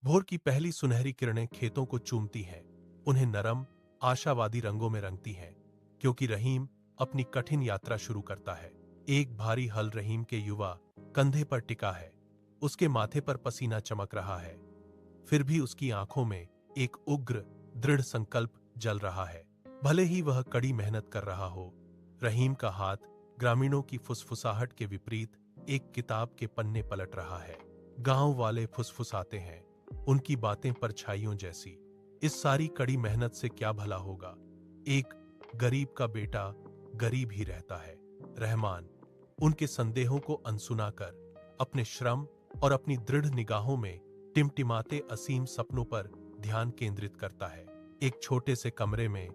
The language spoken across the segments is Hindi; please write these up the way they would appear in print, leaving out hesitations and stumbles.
भोर की पहली सुनहरी किरणें खेतों को चूमती हैं, उन्हें नरम, आशावादी रंगों में रंगती हैं, क्योंकि रहीम अपनी कठिन यात्रा शुरू करता है। एक भारी हल रहीम के युवा कंधे पर टिका है, उसके माथे पर पसीना चमक रहा है, फिर भी उसकी आंखों में एक उग्र, दृढ़ संकल्प जल रहा है। भले ही वह कड़ी मेहनत कर रहा हो, रहीम का हाथ ग्रामीणों की फुसफुसाहट के विपरीत एक किताब के पन्ने पलट रहा है। गांव वाले फुसफुसाते हैं, उनकी बातें परछाइयों जैसी। इस सारी कड़ी मेहनत से क्या भला होगा? एक गरीब का बेटा गरीब ही रहता है। रहमान उनके संदेहों को अनसुना कर अपने श्रम और अपनी दृढ़ निगाहों में टिमटिमाते असीम सपनों पर ध्यान केंद्रित करता है। एक छोटे से कमरे में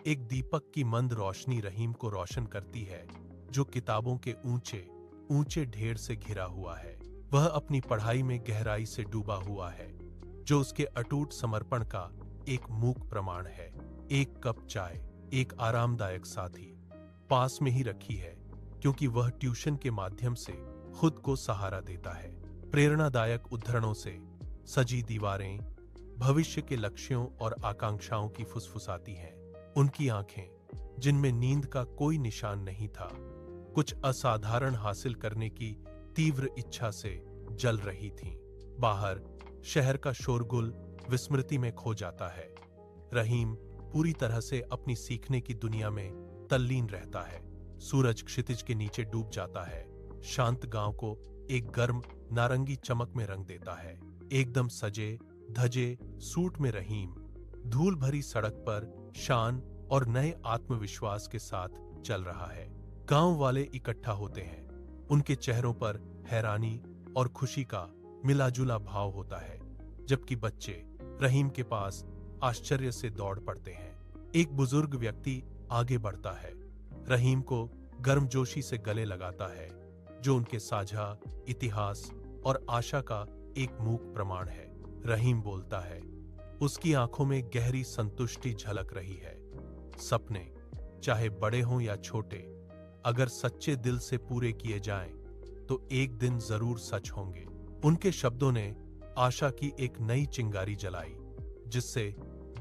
एक दीपक की मंद रोशनी रहीम को रोशन करती है, जो किताबों के ऊंचे ऊंचे ढेर से घिरा हुआ है। वह अपनी पढ़ाई में गहराई से डूबा हुआ है, जो उसके अटूट समर्पण का एक मूक प्रमाण है। एक कप चाय, एक आरामदायक साथी पास में ही रखी है, क्योंकि वह ट्यूशन के माध्यम से खुद को सहारा देता है। प्रेरणादायक उद्धरणों से सजी दीवारें भविष्य के लक्ष्यों और आकांक्षाओं की फुसफुसाती हैं। उनकी आंखें, जिनमें नींद का कोई निशान नहीं था, कुछ असाधारण हासिल करने की तीव्र इच्छा से जल रही थीं। बाहर शहर का शोरगुल विस्मृति में खो जाता है। रहीम पूरी तरह से अपनी सीखने की दुनिया में तल्लीन रहता है। सूरज क्षितिज के नीचे डूब जाता है, शांत गांव को एक गर्म नारंगी चमक में रंग देता है। एकदम सजे धजे सूट में रहीम धूल भरी सड़क पर शान और नए आत्मविश्वास के साथ चल रहा है। गांव वाले इकट्ठा होते हैं, उनके चेहरों पर हैरानी और खुशी का मिलाजुला भाव होता है, जबकि बच्चे रहीम के पास आश्चर्य से दौड़ पड़ते हैं। एक बुजुर्ग व्यक्ति आगे बढ़ता है, रहीम को गर्मजोशी से गले लगाता है, जो उनके साझा इतिहास और आशा का एक मूक प्रमाण है। रहीम बोलता है, उसकी आंखों में गहरी संतुष्टि झलक रही है। सपने, चाहे बड़े हों या छोटे, अगर सच्चे दिल से पूरे किए जाएं, तो एक दिन जरूर सच होंगे। उनके शब्दों ने आशा की एक नई चिंगारी जलाई, जिससे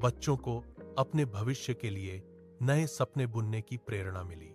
बच्चों को अपने भविष्य के लिए नए सपने बुनने की प्रेरणा मिली।